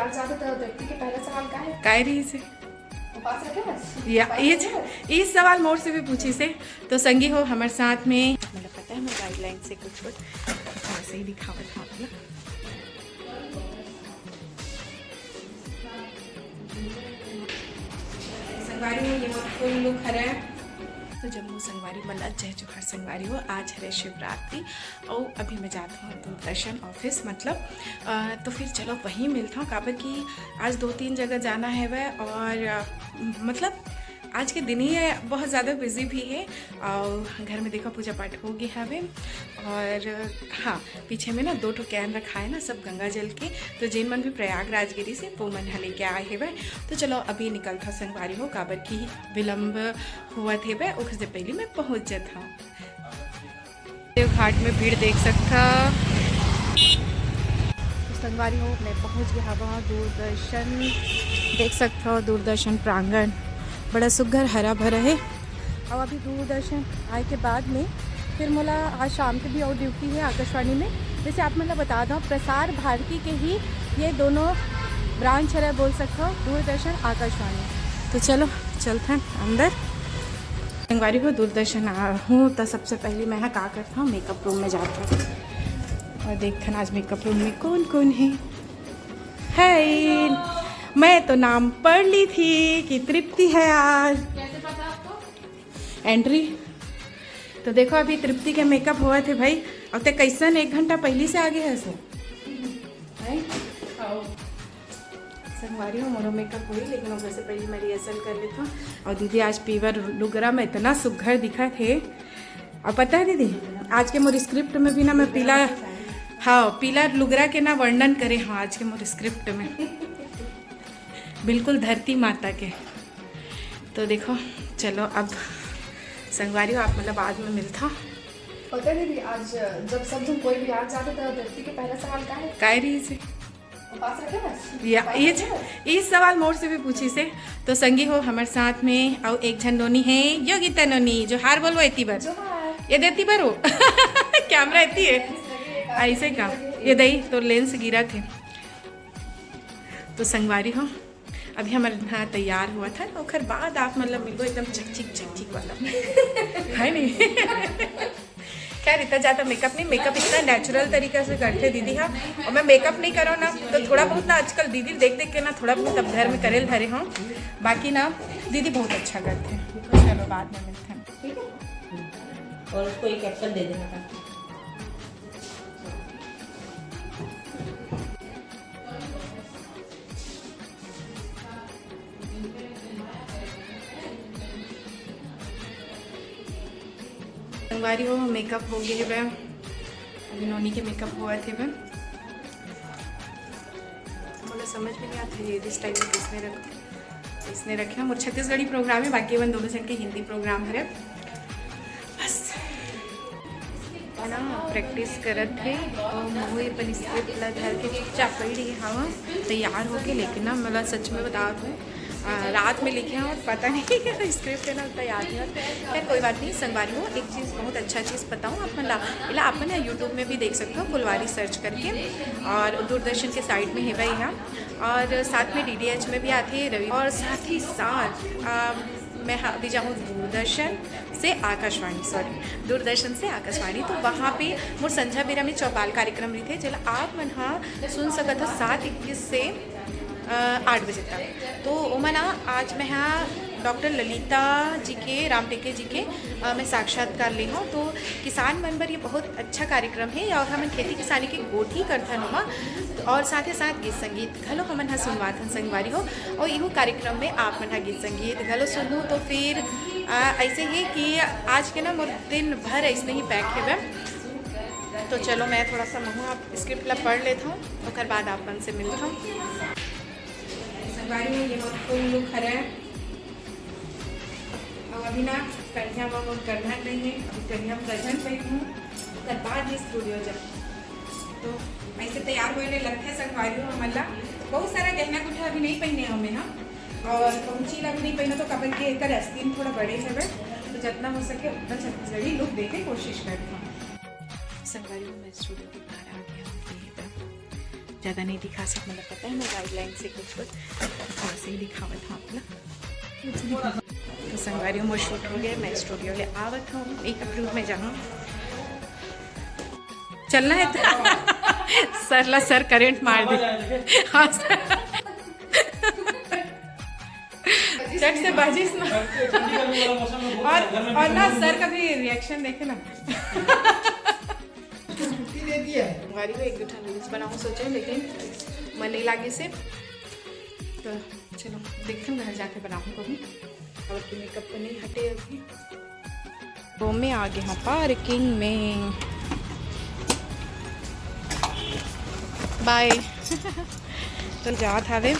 बिहार जाते तो व्यक्ति के पहला सवाल का है काय रही से पास रखे बस या ये सवाल मोर से भी पूछी से तो संगी हो हमारे साथ में मतलब पता है मैं गाइडलाइन से कुछ ऐसे ही दिखावत था मतलब संगवारी हो ये फुल लुक है तो जम्मू संगवारी मतलब जय जोहार संगवारी हो आज है शिवरात्रि और अभी मैं जाता हूँ दूरदर्शन ऑफिस मतलब तो फिर चलो वहीं मिलता हूँ काबर कि आज 2-3 जगह जाना है वह और मतलब आज के दिन ही बहुत ज़्यादा बिजी भी है और घर में देखो पूजा पाठ हो गया है और हाँ पीछे में ना 2 कैन रखा है ना सब गंगा जल के तो जिन मन भी प्रयागराज गिरी से वो मन लेके आए है वह तो चलो अभी निकल था संगवारी हो काबर की विलम्ब हुआ थे वह उससे पहले मैं पहुँच जाता हूँ घाट में भीड़ देख सकता संगवारी हो मैं पहुँच गया वहाँ दूरदर्शन देख सकता हो दूरदर्शन प्रांगण बड़ा सुघर हरा भरा है और अभी दूरदर्शन आए के बाद में फिर मोला आज शाम के भी और ड्यूटी है आकाशवाणी में जैसे आप मतलब बता दो प्रसार भारती के ही ये दोनों ब्रांच है बोल सकते हो दूरदर्शन आकाशवाणी तो चलो चलते हैं अंदर संगवारी को दूरदर्शन हूँ तो सबसे पहले मैं क्या करता हूँ मेकअप रूम में जाता हूँ और देखते हैं आज मेकअप रूम में कौन कौन है मैं तो नाम पढ़ ली थी कि तृप्ति है आज कैसे पता आपको एंट्री तो देखो अभी तृप्ति के मेकअप हुए थे भाई अब तक कैसन 1 घंटा पहले से आगे है सो संगवारी हो मोरो मेकअप हुई लेकिन उससे से पहले मैं रिहर्सल कर लेता हूँ और दीदी आज पीवर लुगरा में इतना सुघर दिखा थे और पता है दीदी आज के मोर स्क्रिप्ट में भी ना मैं पीला लुगरा के ना वर्णन करे हाँ आज के मोर स्क्रिप्ट में बिल्कुल धरती माता के तो देखो चलो अब संगवारी हो आप मतलब बाद में मिलता पता है दीदी आज जब सब जन कोई बिहार जाते तो व्यक्ति के पहला सवाल का है काय रही से पास रखे बस या ये सवाल मोर से भी पूछी से तो संगी हो हमारे साथ में और एक जन नोनी है योगिता नोनी जो हार बोलो इतनी बार ये देती बार हो कैमरा इतनी है ऐसे का ये दही तो लेंस गिरा थे तो संगवारी हो अभी हमारे यहाँ तैयार हुआ था तो फिर बाद आप मतलब मिलो एकदम चकचिक वाला है नहीं खैर इतना ज़्यादा मेकअप नहीं मेकअप इतना नेचुरल तरीके से करते दीदी हाँ और मैं मेकअप नहीं करो ना तो थोड़ा बहुत ना आजकल दीदी देख के ना थोड़ा बहुत अब घर में करेल धरे हूँ बाकी ना दीदी बहुत अच्छा करते हैं तो चलो बाद में मिलते हैं ठीक है और उसको एक एप्पल दे देना था संगवारी हो मेकअप हो गए वह अभी नोनी के मेकअप हुआ थे वह मुझे समझ में नहीं आता ये स्टाइल में किसने रखे हम और छत्तीसगढ़ी प्रोग्राम है बाकी वन दोनों जन के हिंदी प्रोग्राम है बस ना प्रैक्टिस करत थे और मुँह अपन स्क्रिप्ट ला धर के चुपचाप पड़ी हाँ तैयार हो गए लेकिन ना मतलब सच में बता दूँ रात में लिखे हैं और पता नहीं कि स्क्रिप्ट है ना उतना याद नहीं खैर कोई बात नहीं संगवारी हो एक चीज़ बहुत अच्छा चीज़ बताऊँ अपन अपन ना यूट्यूब में भी देख सकते हो फुलवारी सर्च करके और दूरदर्शन के साइड में है भाई यहाँ और साथ में DDH में भी आती है रवि और साथ ही साथ मैं अभी जाऊँ दूरदर्शन से आकाशवाणी तो वहाँ पे मोर संध्या बेरा में चौपाल कार्यक्रम रही थे चलो आप मन हाँ सुन सकते हो 7:21 से 8 बजे तक तो मना आज मैं यहाँ डॉक्टर ललिता जी के राम टेके जी के मैं साक्षात्कार ली हूँ तो किसान मन पर ये बहुत अच्छा कार्यक्रम है और हम खेती किसानी के गोठ ही करथन नुमा और साथ ही साथ गीत संगीत घलो हमन हाँ सुनवाथन संगवारी हो और इहो कार्यक्रम में आप मन हाँ गीत संगीत घलो सुनूँ तो फिर ऐसे ही कि आज के ना मोर दिन भर ऐसे ही पैक है तो चलो मैं थोड़ा सा महू आप स्क्रिप्ट ला पढ़ लेता हूँ और बाद आप मन से मिलता हूँ संगवारी में ये फुल लुक है और अभी ना कन्या वो करना नहीं है कन्या प्रजन पे हूँ उसके बाद ही स्टूडियो जा तो ऐसे तैयार होने लगते हैं संगवारी हो मतलब बहुत सारा गहना गुठा अभी नहीं पहने हमें हाँ और पहुँची ला भी नहीं पहना तो कपल के एक आस्तीन थोड़ा बड़े है तो जितना हो सके उतना छत्तीसगढ़ी लुक दे के कोशिश करता हूँ संगवारी में मैं स्टूडियो के बाहर आ गया हूँ ज़्यादा नहीं दिखा सकते, मतलब पता है मैं गाइडलाइन से कुछ थोड़ा सा ही दिखावा था अपना। तो संगवारी मोर शूट हो गया, मैं स्टूडियो ले आवत हूँ मेकअप रूम में जहाँ चलना है तो सर करंट मार दे। हाँ सर चट से बाजिश ना, और ना सर का भी रिएक्शन देखे ना। गाड़ी को एक दो रील्स बनाऊँ सोचे, लेकिन मन नहीं लागे से, तो चलो देखते हैं घर जाके बनाऊँ कभी। और मेकअप तो नहीं हटे अभी। तो मैं आ गया हूँ पार्किंग में, बाय। तो जा था वे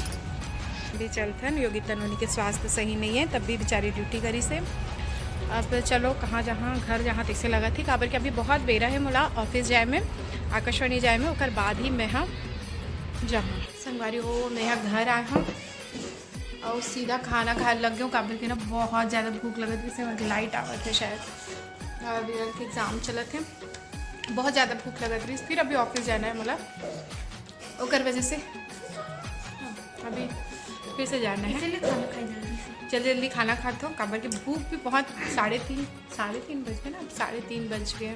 भी चलथन योगिता नोनी के स्वास्थ्य सही नहीं है, तब भी बेचारी ड्यूटी करी से। अब चलो कहाँ जहाँ घर जहाँ तैसे लगा थी काबर के अभी बहुत बेरा है मोला ऑफिस जाए में, आकाशवाणी जाए में, ओकर बाद ही मैं हाँ जहाँ संगवारी हो मैं यहाँ घर आया हूँ और सीधा खाना खाने लग गया। काबर के ना बहुत ज़्यादा भूख लगा थी, से लाइट आवत है शायद, और विरल के एग्ज़ाम चले थे, बहुत ज़्यादा भूख लगा थी। फिर अभी ऑफिस जाना है मोला, ओकर वजह से अभी फिर से जाना है। जल्दी जल्दी खाना खाते हो काबर के भूख भी बहुत, 3:30 बज गए ना, 3:30 बज गए।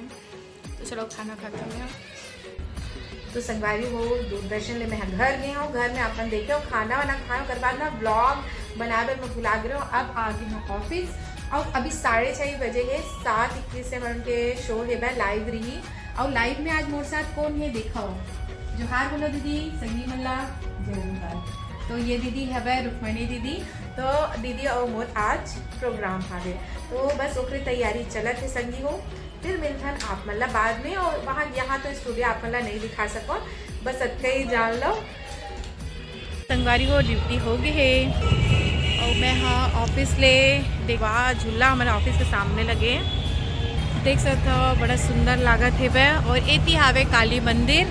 तो चलो खाना खाते हैं। तो संगवारी हो दूरदर्शन ले मैं घर गई हूँ, घर में अपन देखे हो खाना वाना खाए, उसके बाद ना ब्लॉग बनावे मैं भुला गई हूँ। अब आ गई हूँ ऑफिस और अभी 6:30 बजे है, 7:21 से मैं उनके शो है लाइव रही। और लाइव में आज मोर साथ कौन है देखा हो, जोहार बोलो दीदी, संगी मल्ला जरूर। तो ये दीदी है रुक्मणी दीदी, तो दीदी और मोर आज प्रोग्राम हावे, तो बस ओकरे तैयारी चलत है संगी हो। फिर मिलथन आप मल्ला बाद में, और वहाँ यहाँ तो स्टूडियो आप मल्ला नहीं दिखा सको, बस अतका ही जान लो। संगवारी हो ड्यूटी हो गई है और मैं हाँ ऑफिस ले देखवा झूला हमारे ऑफिस के सामने लगे, देख सकते हो बड़ा सुंदर लागत है वह। और एती हावे काली मंदिर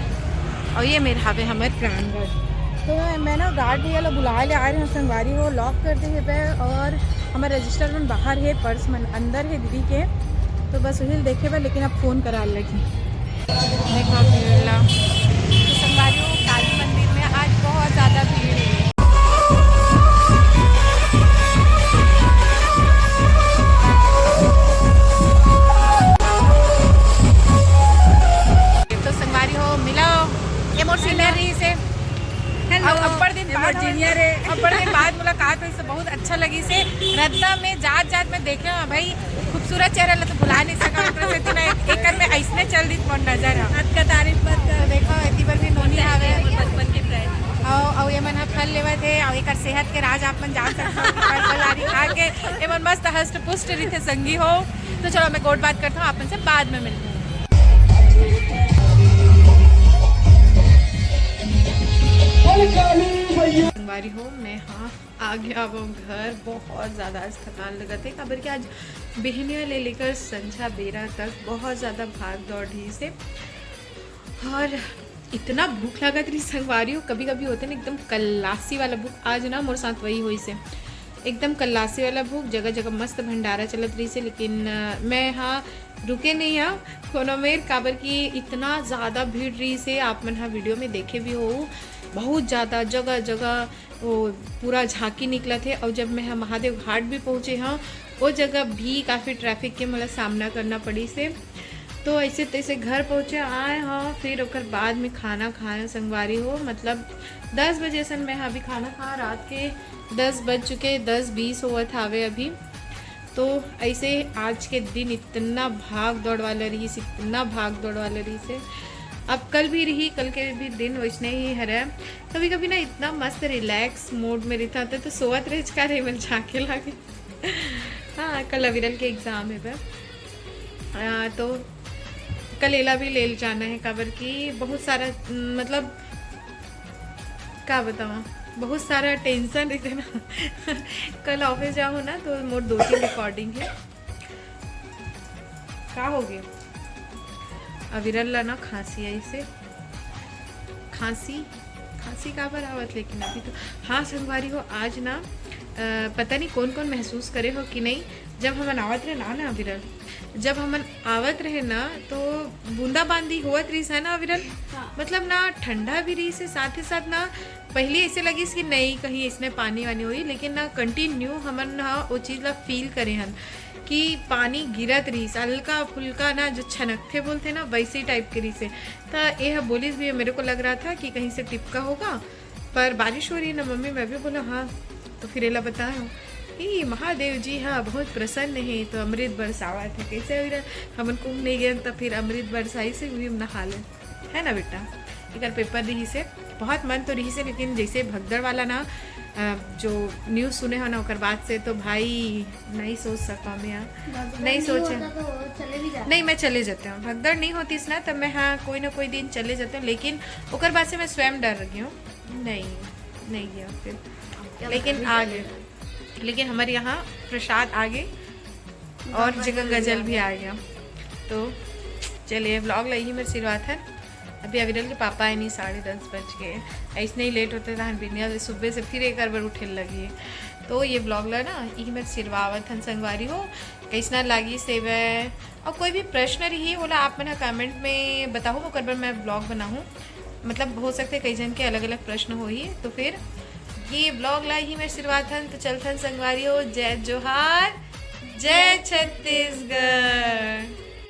और ये मेरे हावे हमारे प्राणगढ़। तो मैं ना गार्ड भैया लोग बुला ले आ रहे हैं संगवारी हो, लॉक कर दे है और हमारे रजिस्टर में बाहर है, पर्स में अंदर है दीदी के, तो बस वही देखे हुए, लेकिन अब फ़ोन करा लगी। देखो भीड़ ला, तो संगवारी हो काली मंदिर में आज बहुत ज़्यादा भीड़ है। तो संगवारी हो मिला ये मोर सीनियर रही से, अब्बड़ दिन बाद मुलाकात हुई से बहुत अच्छा लगी से। रद्दा में जात में देखे हो भाई खूबसूरत चेहरा ला तो भुला नहीं सका, एक में ऐसने चल दी मोर नजर का तारीफ मत कर। देखो इतनी बार भी नोनी आवे बचपन के फ्रेंड और ये मन फल लेवा थे और एक सेहत के राज आप मन जान सकते हो, फल खा के ये मन मस्त हष्ट पुष्ट रही थे संगी हो। तो चलो मैं कोट बात करता हूँ, आप से बाद में मिलते हैं। संगवारी हो मैं हाँ आ गया वो घर, बहुत ज़्यादा आज थकान लगा थे काबर कि आज बहनियाँ ले लेकर संझा बेरा तक बहुत ज़्यादा भाग दौड़ रही से, और इतना भूख लगा थी संगवारी हो। कभी कभी होते ना एकदम कल्लासी वाला भूख, आज ना मोर साथ वही हुई से, एकदम कल्लासी वाला भूख, जगह जगह मस्त भंडारा चलत रही से। लेकिन मैं हाँ रुके नहीं हाँ कोनो मेर, काबर की इतना ज़्यादा भीड़ रही से, आप मन हाँ वीडियो में देखे भी हो, बहुत ज़्यादा जगह जगह वो पूरा झांकी निकला थे। और जब मैं महादेव घाट भी पहुँचे हाँ, वो जगह भी काफ़ी ट्रैफिक के मतलब सामना करना पड़ी से। तो ऐसे तैसे घर पहुँचे आए हाँ, फिर ओकर बाद में खाना खाए संगवारी हो, मतलब 10 बजे से मैं अभी खाना खा, रात के 10 बज चुके, 10:20 हुआ था वे अभी। तो ऐसे आज के दिन इतना भाग दौड़ वाला रही से, इतना भाग दौड़ वाला रही से। अब कल भी रही, कल के भी दिन वैसने ही है। कभी कभी ना इतना मस्त रिलैक्स मोड में रहता था, तो सोवत रह का रही मिल झाँके लागे। हाँ कल अविरल के एग्ज़ाम है वह, तो कल एला भी ले जाना है काबर की बहुत सारा मतलब क्या बताऊँ, बहुत सारा टेंशन रहते ना। कल ऑफिस जाऊँ ना तो मोर 2-3 रिकॉर्डिंग है। क्या हो गया अविरल ला ना खांसी आई से, खांसी का बरावत, लेकिन अभी तो हाँ संगवारी हो आज ना पता नहीं कौन कौन महसूस करे हो कि नहीं, जब हमन आवत रहे ना अविरल, जब हमन आवत रहे ना तो बूंदाबांदी होत रही है ना अविरल। मतलब ना ठंडा भी रही से साथ ही साथ ना पहले ऐसे लगी कि नहीं कहीं इसमें पानी वानी हुई, लेकिन ना कंटिन्यू हमन ना वो चीज़ ला फील करे हन कि पानी गिरत रही, हल्का फुल्का ना जो छनकते बोलते ना वैसे टाइप के रही से। तो यह बोलिस भी मेरे को लग रहा था कि कहीं से टिपका होगा, पर बारिश हो रही ना मम्मी, मैं भी बोला हाँ। तो फिर एला बताया कि महादेव जी हाँ बहुत प्रसन्न है, तो अमृत बरसावा थे कैसे अभी हमन कुंभ नहीं गए, तो फिर अमृत बरसाई से भी नहा ले, है ना बेटा। एक पेपर रही से बहुत मन तो रही से, लेकिन जैसे भगदड़ वाला ना जो न्यूज़ सुने हो ना ओकर बाद से तो भाई नहीं सोच सका मैं, नहीं सोचे तो नहीं मैं चले जाते हूँ। भगदड़ नहीं होती इस ना तब मैं हाँ कोई ना कोई दिन चले जाते हूँ, लेकिन ओकर बाद से मैं स्वयं डर गई हूँ, नहीं गया फिर। लेकिन आ गए, लेकिन हमारे यहाँ प्रसाद आ गए और गंगा जल भी आ गया। तो चलिए व्लॉग लगी मेरी शुरुआत है। अभी अविरल के पापा आए नहीं, 10:30 बज गए, ऐसे नहीं लेट होते था बिनिया सुबह से फिर एक बार उठे लगी। तो ये ब्लॉग ला ना यही मेरे सिरवावत हन संगवारी हो कैसना लागी सेव, और कोई भी प्रश्न रही बोला आप मैंने कमेंट में बताओ, वो कर मैं ब्लॉग बनाऊँ। मतलब हो सकते कई जन के अलग अलग प्रश्न हो ही, तो फिर ये ब्लॉग ला ही मेरे शुरुआत हन। तो चलथन संगवारी हो, जय जोहार, जय छत्तीसगढ़।